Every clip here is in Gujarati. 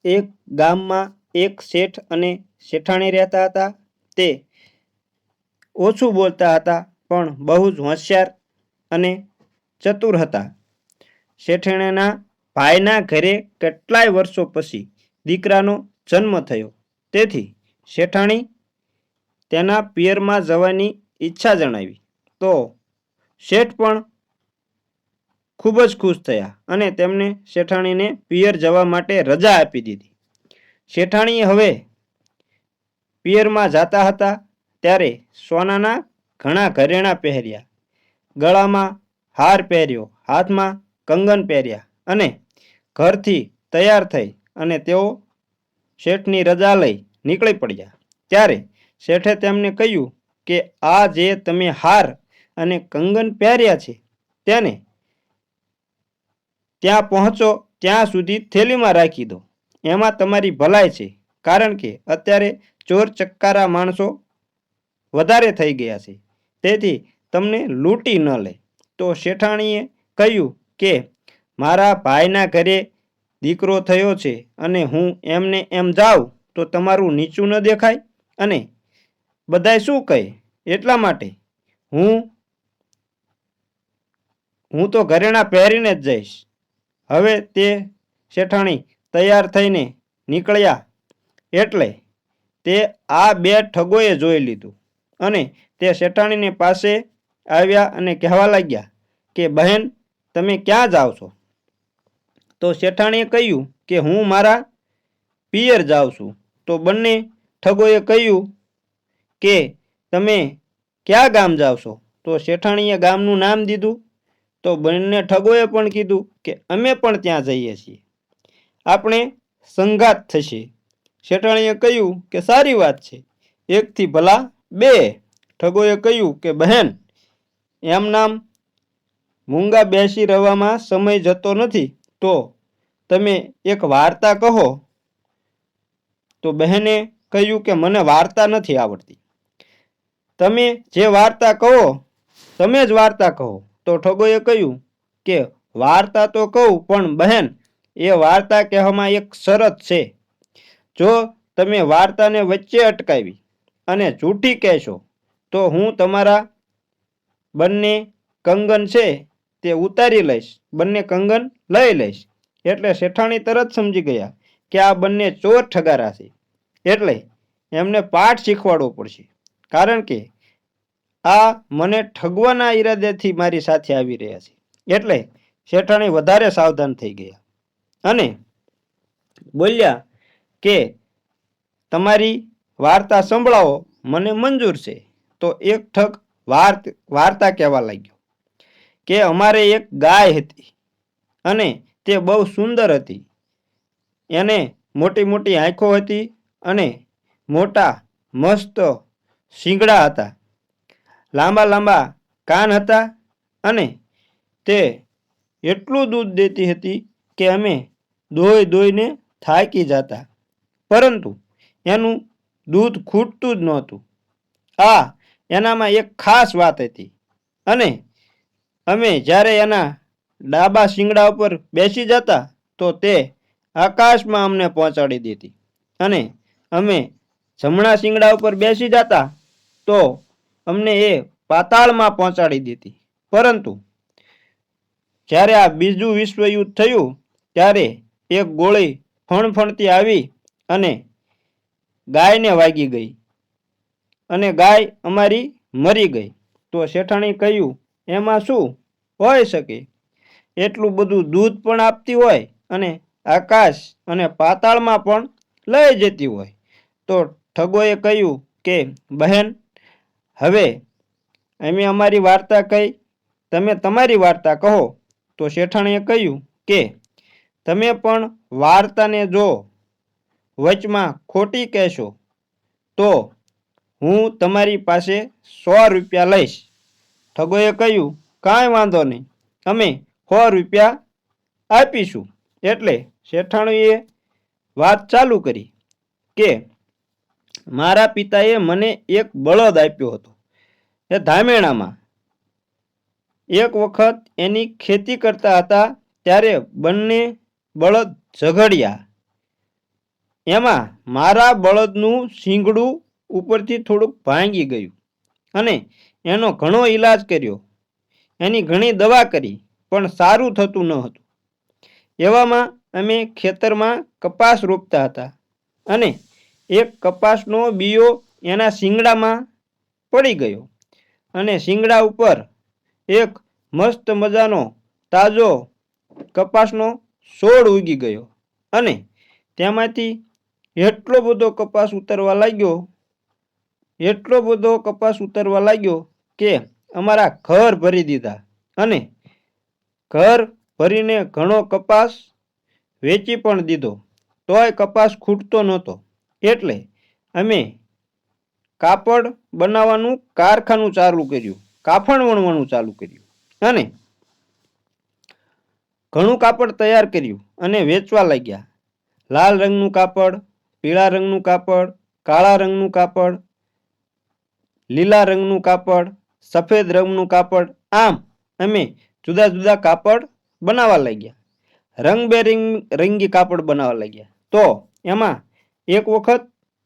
એક ગામમાં એક શેઠ અને શેઠાણી રહેતા હતા. તે ઓછું બોલતા હતા પણ બહુ જ હોશિયાર અને ચતુર હતા. શેઠાણીના ભાઈના ઘરે કેટલાય વર્ષો પછી દીકરાનો જન્મ થયો. તેથી શેઠાણી તેના પિયરમાં જવાની ઈચ્છા જણાવી તો શેઠ પણ ખૂબ જ ખુશ થયા અને તેમને શેઠાણીને પિયર જવા માટે રજા આપી દીધી. શેઠાણીએ હવે પિયરમાં જતા હતા ત્યારે સોનાના ઘણા ઘરેણાં પહેર્યા, ગળામાં હાર પહેર્યો, હાથમાં કંગન પહેર્યા અને ઘરથી તૈયાર થઈ અને તેઓ શેઠની રજા લઈ નીકળી પડ્યા. ત્યારે શેઠે તેમને કહ્યું કે આ જે તમે હાર અને કંગન પહેર્યા છે તેને ત્યાં પહોંચો ત્યાં સુધી થેલીમાં રાખી દો. એમાં તમારી ભલાઈ છે, કારણ કે અત્યારે ચોર ચક્કારા માણસો વધારે થઈ ગયા છે, તેથી તમને લૂંટી ન લે. તો શેઠાણીએ કહ્યું કે મારા ભાઈના ઘરે દીકરો થયો છે અને હું એમને એમ જાઉં તો તમારું નીચું ન દેખાય અને બધાય શું કહે, એટલા માટે હું તો ઘરેણાં પહેરીને જ જઈશ. હવે તે શેઠાણી તૈયાર થઈને નીકળ્યા એટલે તે આ બે ઠગોએ જોઈ લીધું અને તે શેઠાણીને પાસે આવ્યા અને કહેવા લાગ્યા કે બહેન, તમે ક્યાં જાઓ છો? તો શેઠાણીએ કહ્યું કે હું મારા પિયર જાઉં છું. તો બંને ઠગોએ કહ્યું કે તમે ક્યાં ગામ જાઓ છો? તો શેઠાણીએ ગામનું નામ દીધું. તો બંને ઠગોએ પણ કીધું કે અમે પણ ત્યાં જઈએ છીએ, આપણે સંગાત થશે. શેઠાણીએ કહ્યું કે સારી વાત છે, એકથી ભલા બે. ઠગોએ કહ્યું કે બહેન, એમ નામ મૂંગા બેસી રહેવામાં સમય જતો નથી, તો તમે એક વાર્તા કહો. તો બહેને કહ્યું કે મને વાર્તા નથી આવડતી, તમે જે વાર્તા કહો તમે જ વાર્તા કહો. તો ઠગોએ કહ્યું કે વાર્તા તો કહું, પણ બહેન એ વાર્તા કહેવામાં એક શરત છે. જો તમે વાર્તાને વચ્ચે અટકાવી અને જૂઠી કહેશો તો હું તમારા બંને કંગન છે તે ઉતારી લઈશ, બંને કંગન લઈ લઈશ. એટલે શેઠાણી તરત સમજી ગયા કે આ બંને ચોર ઠગારા છે, એટલે એમને પાઠ શીખવાડવો પડશે, કારણ કે આ મને ઠગવાના ઈરાદેથી મારી સાથે આવી રહ્યા છે. એટલે શેઠાણી વધારે સાવધાન થઈ ગયા અને બોલ્યા કે તમારી વાર્તા સંભળાવો, મને મંજૂર છે. તો એક ઠગ વાર્તા કહેવા લાગ્યો કે અમારે એક ગાય હતી અને તે બહુ સુંદર હતી. એને મોટી મોટી આંખો હતી અને મોટા મસ્ત શીંગડા હતા, લાંબા લાંબા કાન હતા અને તે એટલું દૂધ દેતી હતી કે અમે દોઈ દોઈને થાકી જતા, પરંતુ એનું દૂધ ખૂટતું જ નહોતું. આ એનામાં એક ખાસ વાત હતી અને અમે જ્યારે એના ડાબા શીંગડા ઉપર બેસી જતા તો તે આકાશમાં અમને પહોંચાડી દેતી અને અમે જમણા શીંગડા ઉપર બેસી જતા તો અમને એ પાતાળમાં પહોંચાડી દેતી. પરંતુ જ્યારે આ બીજું વિશ્વયુદ્ધ થયું ત્યારે એક ગોળી ફણફણતી આવી અને ગાયને વાગી ગઈ અને ગાય અમારી મરી ગઈ. તો શેઠાણી કહ્યું, એમાં શું હોઈ શકે? એટલું બધું દૂધ પણ આપતી હોય અને આકાશ અને પાતાળમાં પણ લઈ જતી હોય. તો ઠગોએ કહ્યું કે બહેન, હવે અમે અમારી વાર્તા કહી, તમે તમારી વાર્તા કહો. તો શેઠાણીએ કહ્યું કે તમે પણ વાર્તાને જો વચમાં ખોટી કહેશો તો હું તમારી પાસે 100 રૂપિયા લઈશ. ઠગોએ કહ્યું, કાંઈ વાંધો નહીં, અમે 100 રૂપિયા આપીશું. એટલે શેઠાણીએ વાત ચાલુ કરી કે મારા પિતાએ મને એક બળદ આપ્યો હતો એ ધામેણામાં. એક વખત એની ખેતી કરતા હતા ત્યારે બંને બળદ ઝઘડ્યા એમાં મારા બળદનું શીંગડું ઉપરથી થોડુંક ભાંગી ગયું અને એનો ઘણો ઈલાજ કર્યો, એની ઘણી દવા કરી, પણ સારું થતું ન હતું. એવામાં અમે ખેતરમાં કપાસ રોપતા હતા અને એક કપાસનો બીયો એના શીંગડામાં પડી ગયો અને શીંગડા ઉપર એક મસ્ત મજાનો તાજો કપાસનો છોડ ઉગી ગયો અને તેમાંથી એટલો બધો કપાસ ઉતરવા લાગ્યો કે અમારા ઘર ભરી દીધા અને ઘર ભરીને ઘણો કપાસ વેચી પણ દીધો, તોય કપાસ ખૂટતો નહોતો. એટલે અમે કાપડ બનાવવાનું કારખાનું ચાલુ કર્યું, કાફણ વણવાનું ચાલુ કર્યું અને ઘણું કાપડ તૈયાર કર્યું અને વેચવા લાગ્યા. લાલ રંગનું કાપડ, પીળા રંગનું કાપડ, કાળા રંગનું કાપડ, લીલા રંગનું કાપડ, સફેદ રંગનું કાપડ, આમ અમે જુદા જુદા કાપડ બનાવવા લાગ્યા. રંગબેરંગી કાપડ બનાવવા લાગ્યા. તો એમાં એક વખત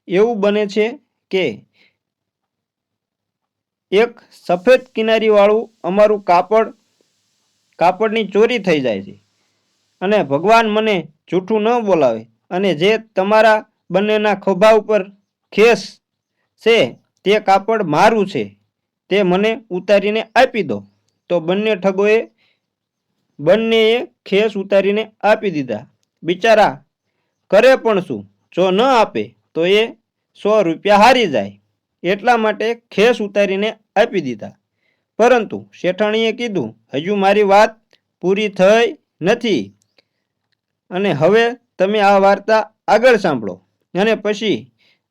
એવું બને છે કે એક સફેદ કિનારીવાળું અમારું કાપડની ચોરી થઈ જાય છે અને ભગવાન મને જૂઠું ન બોલાવે અને જે તમારા બંનેના ખભા ઉપર ખેસ છે તે કાપડ મારું છે, તે મને ઉતારીને આપી દો. તો બંનેએ ખેસ ઉતારીને આપી દીધા. બિચારા કરે પણ શું, જો ન આપે તો એ 100 રૂપિયા હારી જાય, એટલા માટે ખેસ ઉતારીને આપી દીધા. પરંતુ શેઠાણીએ કીધું, હજુ મારી વાત પૂરી થઈ નથી અને હવે તમે આ વાર્તા આગળ સાંભળો. અને પછી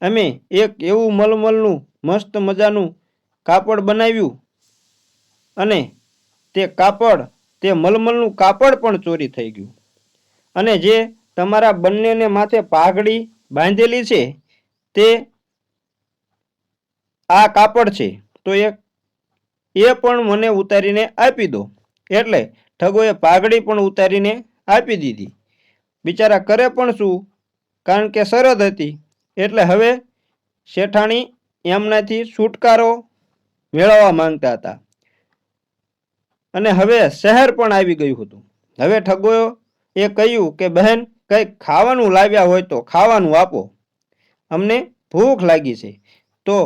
અમે એક એવું મલમલનું મસ્ત મજાનું કાપડ બનાવ્યું અને તે મલમલનું કાપડ પણ ચોરી થઈ ગયું અને જે તમારા બંનેને માથે પાઘડી બાંધેલી છે તે આ કાપડ છે, તો એ પણ મને ઉતારીને આપી દો. એટલે ઠગોએ પાઘડી પણ ઉતારીને આપી દીધી. બિચારા કરે પણ શું, કારણ કે શરત હતી. એટલે હવે શેઠાણી એમનાથી છુટકારો મેળવવા માંગતા હતા અને હવે શહેર પણ આવી ગયું હતું. હવે ઠગોએ કહ્યું કે બહેન, કંઈક ખાવાનું લાવ્યા હોય તો ખાવાનું આપો, અમને ભૂખ લાગી છે. તો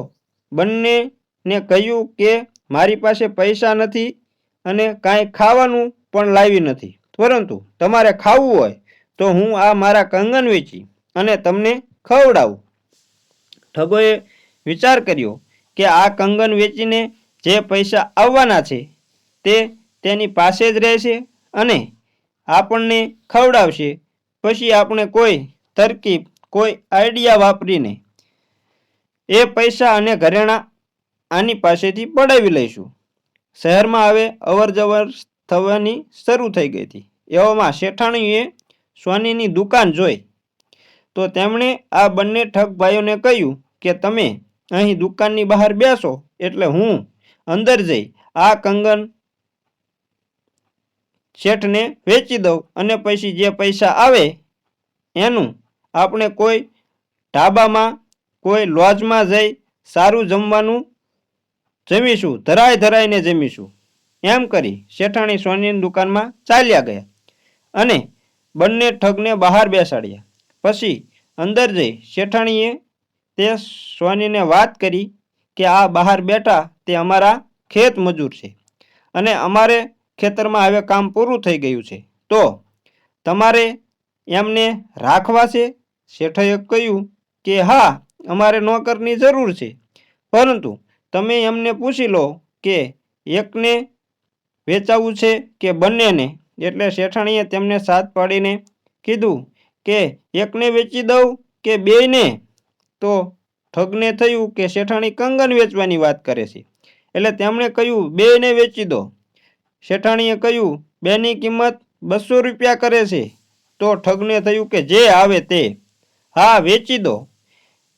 બંનેને કહ્યું કે મારી પાસે પૈસા નથી અને કાંઈ ખાવાનું પણ લાવી નથી, પરંતુ તમારે ખાવું હોય તો હું આ મારા કંગન વેચી અને તમને ખવડાવું. ઠગોએ વિચાર કર્યો કે આ કંગન વેચીને જે પૈસા આવવાના છે તે તેની પાસે જ રહેશે અને આપણને ખવડાવશે. પછી આપણે કોઈ તરકીબ, કોઈ આઈડિયા વાપરીને એ પૈસા અને ઘરેણાં આની પાસેથી પડાવી લઈશું. શહેરમાં હવે અવરજવર થવાની શરૂ થઈ ગઈ હતી. એવામાં શેઠાણીએ સોનીની દુકાન જોઈ તો તેમણે આ બંને ઠગ ભાઈઓને કહ્યું કે તમે અહીં દુકાનની બહાર બેસો, એટલે હું અંદર જઈ આ કંગન શેઠને વેચી દઉં અને પછી જે પૈસા આવે એનું આપણે કોઈ ઢાબામાં, કોઈ લોજમાં જઈ સારું જમવાનું જમીશું, ધરાઈને જમીશું. એમ કરી શેઠાણી સોનીની દુકાનમાં ચાલ્યા ગયા અને બંને ઠગને બહાર બેસાડ્યા. પછી અંદર જઈ શેઠાણીએ તે સોનીને વાત કરી કે આ બહાર બેઠા તે અમારા ખેત મજૂર છે અને અમારે ખેતરમાં હવે કામ પૂરું થઈ ગયું છે, તો તમારે એમને રાખવા છે? શેઠે કહ્યું કે હા, અમારે નોકરની જરૂર છે, પરંતુ તમે એમને પૂછી લો કે એકને વેચાવું છે કે બંનેને. એટલે શેઠાણીએ તેમને સાથ પાડીને કીધું કે એકને વેચી દઉં કે બેયને? તો ઠગને થયું કે શેઠાણી કંગન વેચવાની વાત કરે છે, એટલે તેમણે કહ્યું બેયને વેચી દો. શેઠાણીએ કહ્યું બેની કિંમત 200 રૂપિયા કરે છે. તો ઠગને થયું કે જે આવે તે, હા વેચી દો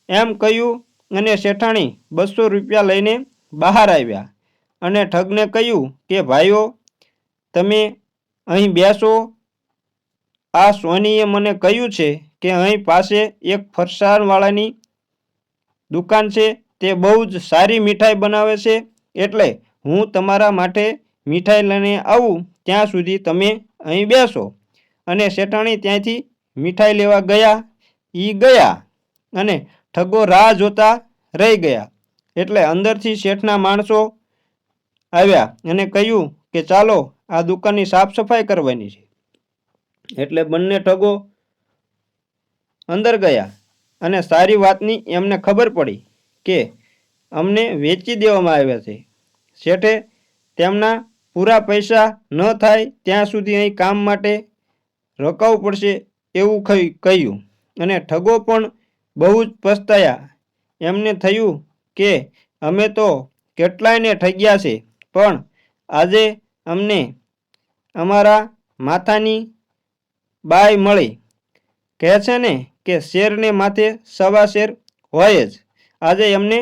એમ કહ્યું અને શેઠાણી 200 રૂપિયા લઈને બહાર આવ્યા અને ઠગને કહ્યું કે ભાઈઓ, તમે અહીં બેસો આ સોનીએ મને કહ્યું છે કે અહીં પાસે એક ફરસાણવાળાની દુકાન છે, તે બહુ જ સારી મીઠાઈ બનાવે છે, એટલે હું તમારા માટે મીઠાઈ લઈને આવું ત્યાં સુધી તમે અહીં બેસો. અને શેઠાણી ત્યાંથી મીઠાઈ લેવા ગયા અને ઠગો રાહ જોતા રહી ગયા. એટલે અંદરથી શેઠના માણસો આવ્યા અને કહ્યું કે ચાલો આ દુકાનની સાફ સફાઈ કરવાની છે. એટલે બંને ઠગો અંદર ગયા અને સારી વાતની એમને ખબર પડી કે અમને વેચી દેવામાં આવ્યા છે. શેઠે તેમના પૂરા પૈસા ન થાય ત્યાં સુધી અહીં કામ માટે રોકાવું પડશે એવું કહ્યું. અને ઠગો પણ બહુ જ પસ્તાયા. એમને થયું કે અમે તો કેટલાયને ઠગ્યા છે, પણ આજે અમને અમારા માથાની બાઈ મળી. કહે છે ને કે શેરને માથે સવા શેર હોય જ. આજે અમને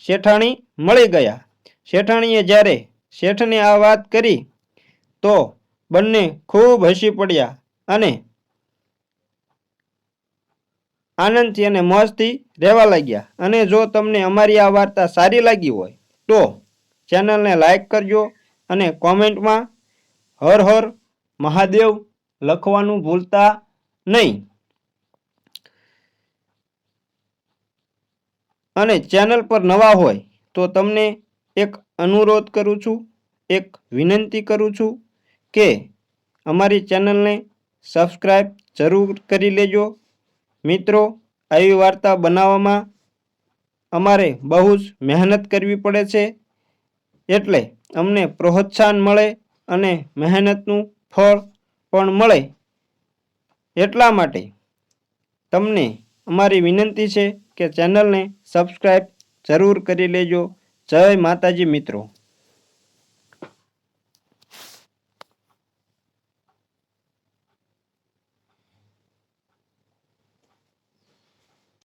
શેઠાણી મળી ગયા. શેઠાણીએ જ્યારે શેઠને આ વાત કરી તો બંને ખૂબ હસી પડ્યા અને આનંદથી અને મોજથી રહેવા લાગ્યા. અને જો તમને અમારી આ વાર્તા સારી લાગી હોય તો ચેનલને લાઈક કરજો અને કોમેન્ટમાં હર હર મહાદેવ લખવાનું ભૂલતા નહીં. અને ચેનલ પર નવા હોય તો તમને એક અનુરોધ કરું છું, એક વિનંતી કરું છું કે અમારી ચેનલને સબસ્ક્રાઈબ જરૂર કરી લેજો. મિત્રો, આવી વાર્તા બનાવવામાં અમારે બહુ જ મહેનત કરવી પડે છે, એટલે અમને પ્રોત્સાહન મળે અને મહેનતનું ફળ પણ મળે. એટલા માટે તમને અમારી વિનંતી છે કે ચેનલને સબસ્ક્રાઈબ જરૂર કરી લેજો. જય માતાજી મિત્રો.